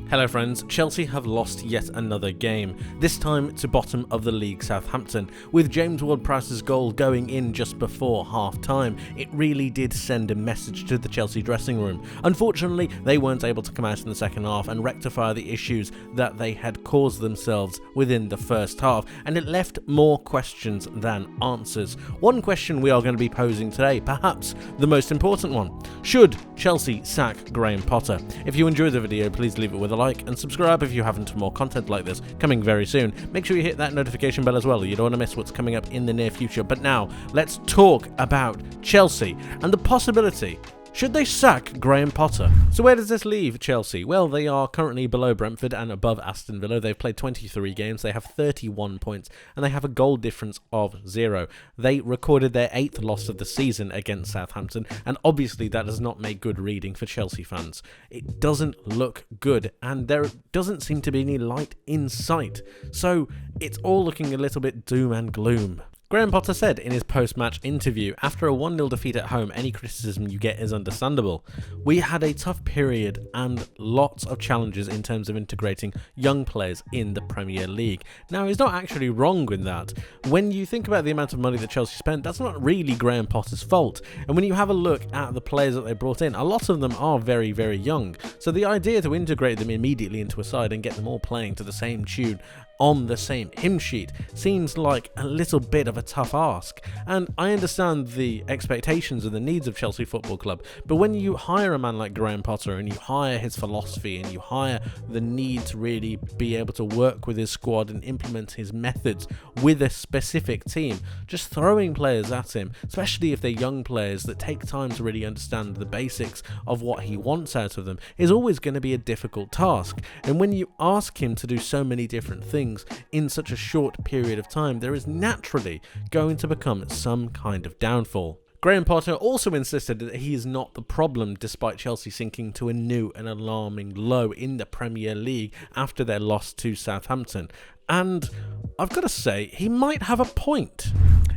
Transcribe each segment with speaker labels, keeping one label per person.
Speaker 1: Hello friends, Chelsea have lost yet another game, this time to bottom of the league Southampton, with James Ward-Prowse's goal going in just before half-time. It really did send a message to the Chelsea dressing room. Unfortunately, they weren't able to come out in the second half and rectify the issues that they had caused themselves within the first half, and it left more questions than answers. One question we are going to be posing today, perhaps the most important one: should Chelsea sack Graham Potter? If you enjoyed the video, please leave it with a like and subscribe if you haven't for more content like this coming very soon. Make sure you hit that notification bell as well, you don't want to miss what's coming up in the near future. But now let's talk about Chelsea and the possibility. Should they sack Graham Potter? So where does this leave Chelsea? Well, they are currently below Brentford and above Aston Villa. They've played 23 games, they have 31 points, and they have a goal difference of 0. They recorded their 8th loss of the season against Southampton, and obviously that does not make good reading for Chelsea fans. It doesn't look good, and there doesn't seem to be any light in sight. So it's all looking a little bit doom and gloom. Graham Potter said in his post-match interview, after a 1-0 defeat at home, any criticism you get is understandable. We had a tough period and lots of challenges in terms of integrating young players in the Premier League. Now, he's not actually wrong with that. When you think about the amount of money that Chelsea spent, that's not really Graham Potter's fault. And when you have a look at the players that they brought in, a lot of them are very, very young. So the idea to integrate them immediately into a side and get them all playing to the same tune on the same hymn sheet seems like a little bit of a tough ask. And I understand the expectations and the needs of Chelsea Football Club, but when you hire a man like Graham Potter and you hire his philosophy and you hire the need to really be able to work with his squad and implement his methods with a specific team, just throwing players at him, especially if they're young players that take time to really understand the basics of what he wants out of them, is always going to be a difficult task. And when you ask him to do so many different things in such a short period of time, there is naturally going to become some kind of downfall. Graham Potter also insisted that he is not the problem, despite Chelsea sinking to a new and alarming low in the Premier League after their loss to Southampton. And I've got to say, he might have a point.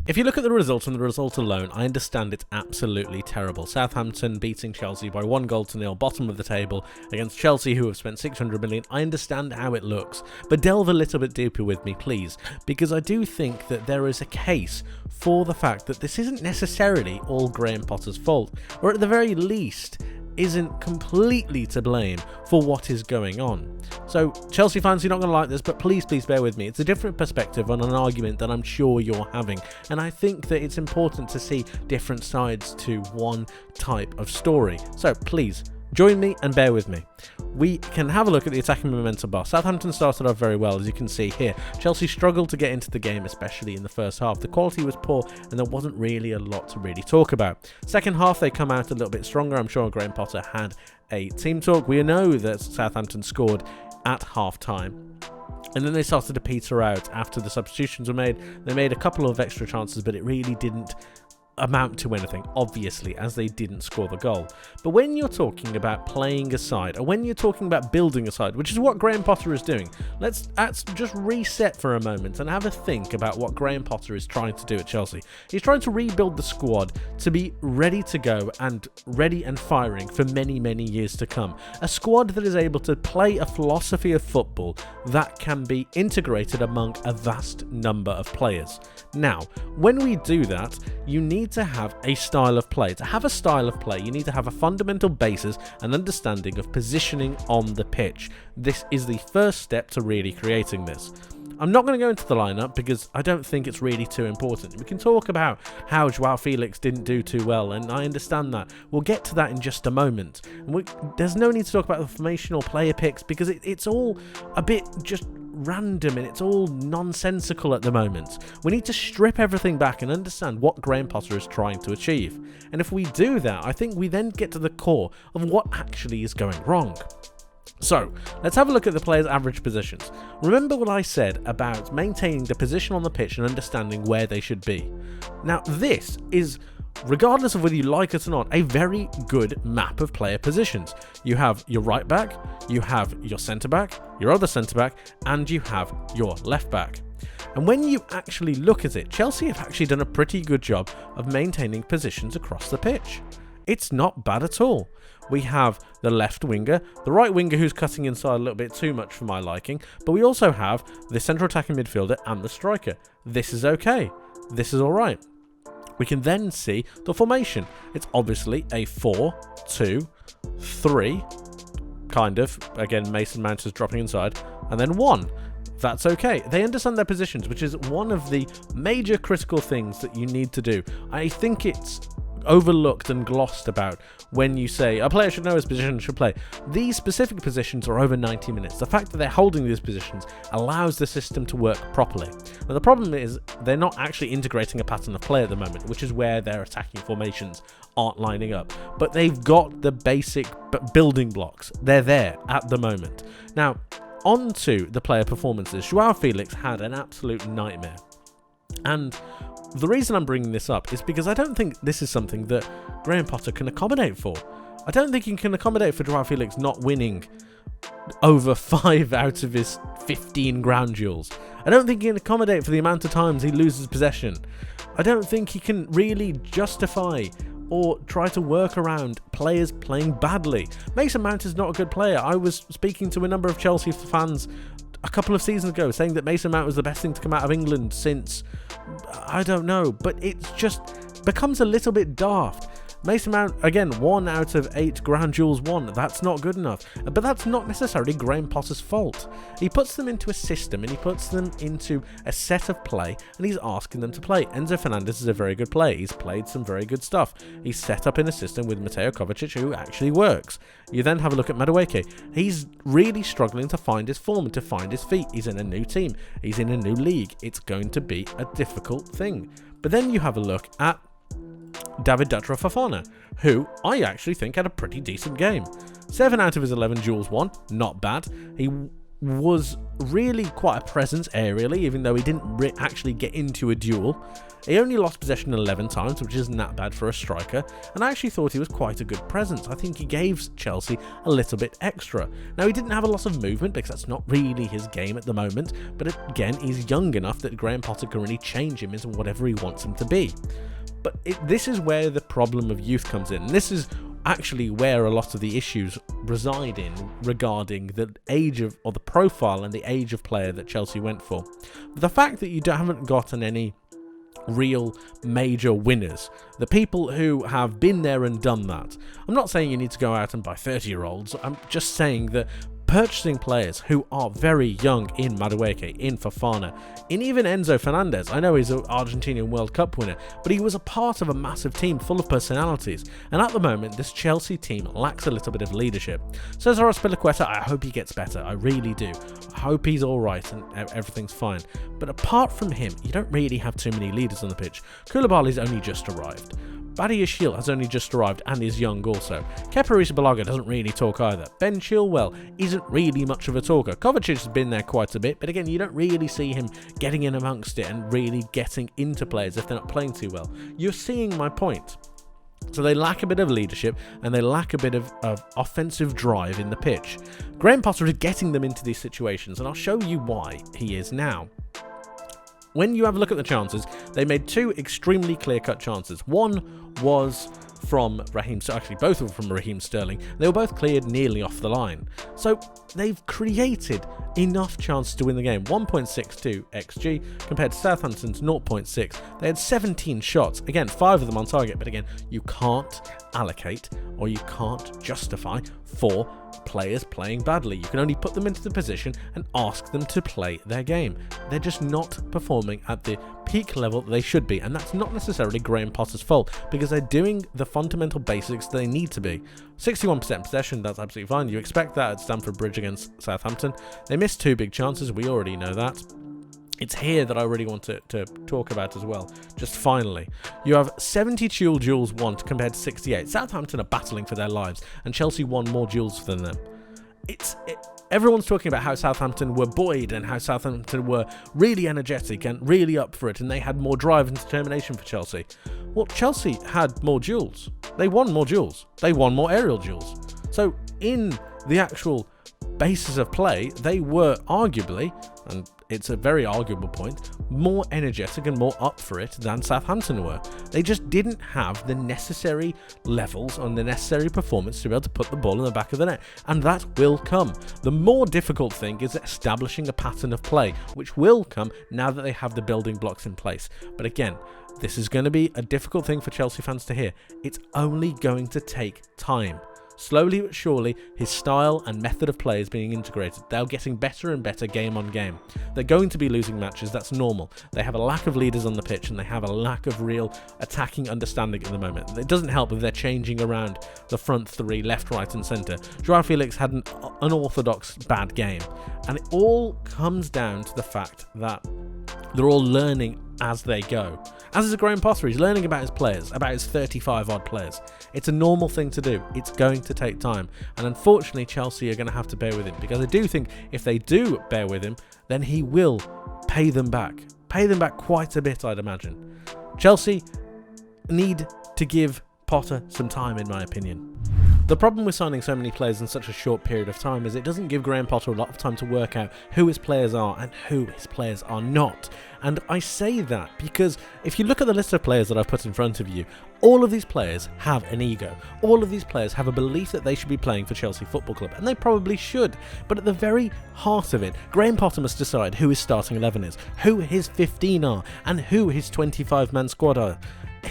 Speaker 1: If you look at the result and the result alone, I understand it's absolutely terrible. Southampton beating Chelsea by 1-0, bottom of the table, against Chelsea, who have spent 600 million. I understand how it looks, but delve a little bit deeper with me, please, because I do think that there is a case for the fact that this isn't necessarily all Graham Potter's fault, or at the very least, isn't completely to blame for what is going on. So Chelsea fans, you're not going to like this, but please bear with me. It's a different perspective on an argument that I'm sure you're having, and I think that it's important to see different sides to one type of story. So please join me and bear with me. We can have a look at the attacking momentum bar. Southampton started off very well, as you can see here. Chelsea struggled to get into the game, especially in the first half. The quality was poor and there wasn't really a lot to really talk about. Second half, they come out a little bit stronger. I'm sure Graham Potter had a team talk. We know that Southampton scored at half-time, and then they started to peter out after the substitutions were made. They made a couple of extra chances, but it really didn't amount to anything, obviously, as they didn't score the goal. But when you're talking about playing a side, or when you're talking about building a side, which is what Graham Potter is doing, let's just reset for a moment and have a think about what Graham Potter is trying to do at Chelsea. He's trying to rebuild the squad to be ready to go and ready and firing for many, many years to come. A squad that is able to play a philosophy of football that can be integrated among a vast number of players. Now, when we do that, you need to have a style of play. To have a style of play, you need to have a fundamental basis and understanding of positioning on the pitch. This is the first step to really creating this. I'm not going to go into the lineup because I don't think it's really too important. We can talk about how Joao Felix didn't do too well, and I understand that. We'll get to that in just a moment. There's no need to talk about the formational player picks because it's all a bit just random and it's all nonsensical at the moment. We need to strip everything back and understand what Graham Potter is trying to achieve. And if we do that, I think we then get to the core of what actually is going wrong. So, let's have a look at the players' average positions. Remember what I said about maintaining the position on the pitch and understanding where they should be. Now, this is, regardless of whether you like it or not, a very good map of player positions. You have your right back, you have your centre back, your other centre back, and you have your left back. And when you actually look at it, Chelsea have actually done a pretty good job of maintaining positions across the pitch. It's not bad at all. We have the left winger, the right winger who's cutting inside a little bit too much for my liking, but we also have the central attacking midfielder and the striker. This is okay. This is alright. We can then see the formation. It's obviously a 4-2-3, kind of. Again, Mason Mount is dropping inside, and then 1. That's okay. They understand their positions, which is one of the major critical things that you need to do. I think it's overlooked and glossed about when you say a player should know his position, should play. These specific positions are over 90 minutes. The fact that they're holding these positions allows the system to work properly. Now the problem is they're not actually integrating a pattern of play at the moment, which is where their attacking formations aren't lining up. But they've got the basic building blocks. They're there at the moment. Now, on to the player performances. Joao Felix had an absolute nightmare. And the reason I'm bringing this up is because I don't think this is something that Graham Potter can accommodate for. I don't think he can accommodate for Joao Felix not winning over 5 out of his 15 ground duels. I don't think he can accommodate for the amount of times he loses possession. I don't think he can really justify or try to work around players playing badly. Mason Mount is not a good player. I was speaking to a number of Chelsea fans a couple of seasons ago saying that Mason Mount was the best thing to come out of England since, I don't know, but it's just becomes a little bit daft. Mason Mount, again, 1 out of 8 ground duels won. That's not good enough. But that's not necessarily Graham Potter's fault. He puts them into a system and he puts them into a set of play and he's asking them to play. Enzo Fernandez is a very good player. He's played some very good stuff. He's set up in a system with Mateo Kovacic who actually works. You then have a look at Madueke. He's really struggling to find his form and to find his feet. He's in a new team. He's in a new league. It's going to be a difficult thing. But then you have a look at David Dutra Fofana, who I actually think had a pretty decent game. 7 out of his 11 duels won, not bad. He was really quite a presence aerially, even though he didn't actually get into a duel. He only lost possession 11 times, which isn't that bad for a striker, and I actually thought he was quite a good presence. I think he gave Chelsea a little bit extra. Now, he didn't have a lot of movement because that's not really his game at the moment, but again, he's young enough that Graham Potter can really change him into whatever he wants him to be. But this is where the problem of youth comes in. This is actually where a lot of the issues reside in regarding the age of, or the profile and the age of player that Chelsea went for. The fact that you haven't gotten any real major winners, the people who have been there and done that. I'm not saying you need to go out and buy 30-year-olds. I'm just saying that purchasing players who are very young in Madueke, in Fofana, in even Enzo Fernandez. I know he's an Argentinian World Cup winner, but he was a part of a massive team full of personalities. And at the moment, this Chelsea team lacks a little bit of leadership. Cesar Azpilicueta, I hope he gets better. I really do. I hope he's all right and everything's fine. But apart from him, you don't really have too many leaders on the pitch. Koulibaly's only just arrived. Badiashile has only just arrived and is young also. Kepa Arrizabalaga doesn't really talk either. Ben Chilwell isn't really much of a talker. Kovacic has been there quite a bit, but again, you don't really see him getting in amongst it and really getting into players if they're not playing too well. You're seeing my point. So they lack a bit of leadership and they lack a bit of offensive drive in the pitch. Graham Potter is getting them into these situations, and I'll show you why he is now. When you have a look at the chances, they made 2 extremely clear-cut chances. One was from actually both of them from Raheem Sterling. They were both cleared nearly off the line. So they've created enough chances to win the game. 1.62 XG compared to Southampton's 0.6. They had 17 shots. Again, 5 of them on target, but again, you can't allocate or you can't justify 4 players playing badly. You can only put them into the position and ask them to play their game. They're just not performing at the peak level that they should be, and that's not necessarily Graham Potter's fault because they're doing the fundamental basics they need to be. 61% possession, that's absolutely fine. You expect that at Stamford Bridge against Southampton. They missed 2 big chances, we already know that. It's here that I really want to talk about as well. Just finally, you have 72 duels won compared to 68. Southampton are battling for their lives, and Chelsea won more duels than them. Everyone's talking about how Southampton were buoyed and how Southampton were really energetic and really up for it, and they had more drive and determination for Chelsea. Well, Chelsea had more duels. They won more duels. They won more aerial duels. So in the actual basis of play, they were arguably, and it's a very arguable point, more energetic and more up for it than Southampton were. They just didn't have the necessary levels and the necessary performance to be able to put the ball in the back of the net, and that will come. The more difficult thing is establishing a pattern of play, which will come now that they have the building blocks in place. But again, this is going to be a difficult thing for Chelsea fans to hear. It's only going to take time. Slowly but surely, his style and method of play is being integrated. They're getting better and better game on game. They're going to be losing matches, that's normal. They have a lack of leaders on the pitch and they have a lack of real attacking understanding at the moment. It doesn't help if they're changing around the front three, left, right and centre. Joao Felix had an unorthodox bad game. And it all comes down to the fact that they're all learning as they go. As is Graham Potter, he's learning about his players, about his 35 odd players. It's a normal thing to do. It's going to take time. And unfortunately, Chelsea are going to have to bear with him, because I do think if they do bear with him, then he will pay them back. Pay them back quite a bit, I'd imagine. Chelsea need to give Potter some time, in my opinion. The problem with signing so many players in such a short period of time is it doesn't give Graham Potter a lot of time to work out who his players are and who his players are not. And I say that because if you look at the list of players that I've put in front of you, all of these players have an ego. All of these players have a belief that they should be playing for Chelsea Football Club, and they probably should. But at the very heart of it, Graham Potter must decide who his starting 11 is, who his 15 are, and who his 25-man squad are.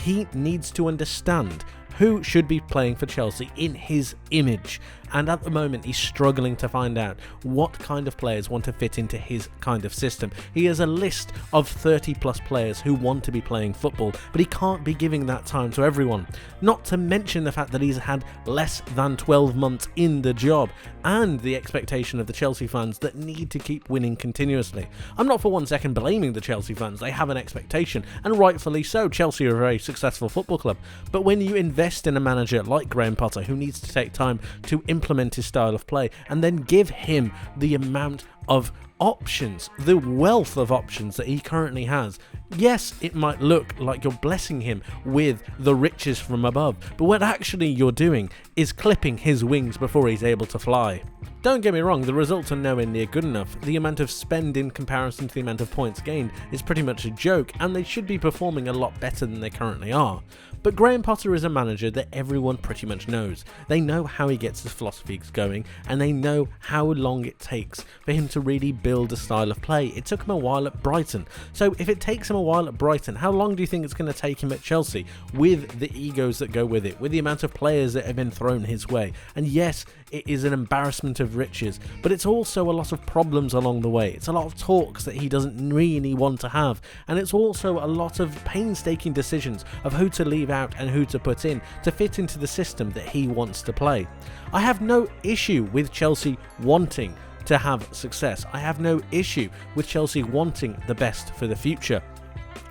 Speaker 1: He needs to understand who should be playing for Chelsea in his image, and at the moment he's struggling to find out what kind of players want to fit into his kind of system. He has a list of 30 plus players who want to be playing football, but he can't be giving that time to everyone. Not to mention the fact that he's had less than 12 months in the job, and the expectation of the Chelsea fans that need to keep winning continuously. I'm not for 1 second blaming the Chelsea fans. They have an expectation, and rightfully so. Chelsea are a very successful football club, but when you invest in a manager like Graham Potter, who needs to take time to implement his style of play and then give him the amount of options, the wealth of options that he currently has, yes, it might look like you're blessing him with the riches from above, but what actually you're doing is clipping his wings before he's able to fly. Don't get me wrong, the results are nowhere near good enough. The amount of spend in comparison to the amount of points gained is pretty much a joke, and they should be performing a lot better than they currently are. But Graham Potter is a manager that everyone pretty much knows. They know how he gets his philosophies going, and they know how long it takes for him to really build a style of play. It took him a while at Brighton. So if it takes him a while at Brighton, how long do you think it's going to take him at Chelsea, with the egos that go with it, with the amount of players that have been thrown his way? And yes, it is an embarrassment of riches, but it's also a lot of problems along the way. It's a lot of talks that he doesn't really want to have, and it's also a lot of painstaking decisions of who to leave out and who to put in to fit into the system that he wants to play. I have no issue with Chelsea wanting to have success. I have no issue with Chelsea wanting the best for the future.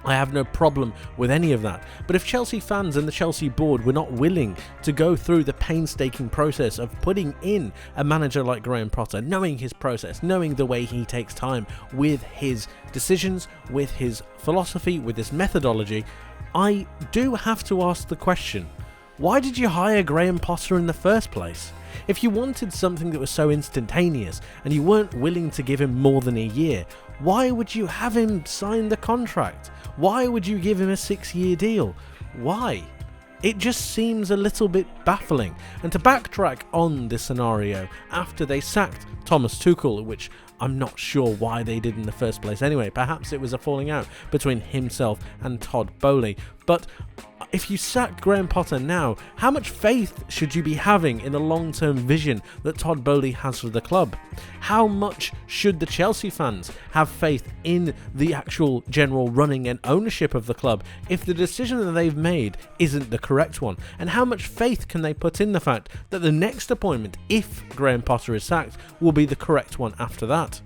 Speaker 1: I have no problem with any of that. But if Chelsea fans and the Chelsea board were not willing to go through the painstaking process of putting in a manager like Graham Potter, knowing his process, knowing the way he takes time with his decisions, with his philosophy, with his methodology, I do have to ask the question, why did you hire Graham Potter in the first place? If you wanted something that was so instantaneous and you weren't willing to give him more than a year, why would you have him sign the contract? Why would you give him a 6-year deal? Why? It just seems a little bit baffling. And to backtrack on this scenario, after they sacked Thomas Tuchel, which I'm not sure why they did in the first place anyway, perhaps it was a falling out between himself and Todd Boehly, but if you sack Graham Potter now, how much faith should you be having in the long-term vision that Todd Boehly has for the club? How much should the Chelsea fans have faith in the actual general running and ownership of the club if the decision that they've made isn't the correct one? And how much faith can they put in the fact that the next appointment, if Graham Potter is sacked, will be the correct one after that?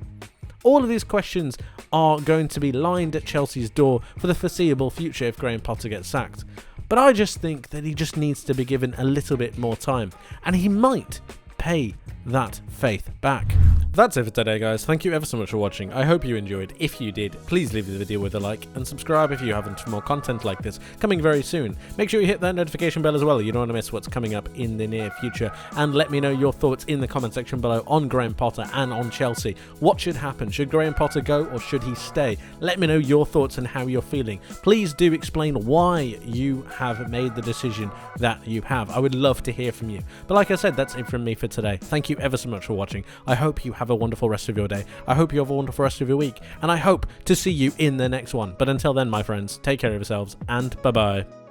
Speaker 1: All of these questions are going to be lined at Chelsea's door for the foreseeable future if Graham Potter gets sacked. But I just think that he just needs to be given a little bit more time, and he might pay that faith back. That's it for today, guys. Thank you ever so much for watching. I hope you enjoyed. If you did, please leave the video with a like and subscribe if you haven't for more content like this coming very soon. Make sure you hit that notification bell as well. You don't want to miss what's coming up in the near future. And let me know your thoughts in the comment section below on Graham Potter and on Chelsea. What should happen? Should Graham Potter go or should he stay? Let me know your thoughts and how you're feeling. Please do explain why you have made the decision that you have. I would love to hear from you. But like I said, that's it from me for today. Thank you ever so much for watching. I hope you have a wonderful rest of your day. I hope you have a wonderful rest of your week. And I hope to see you in the next one. But until then, my friends, take care of yourselves and bye-bye.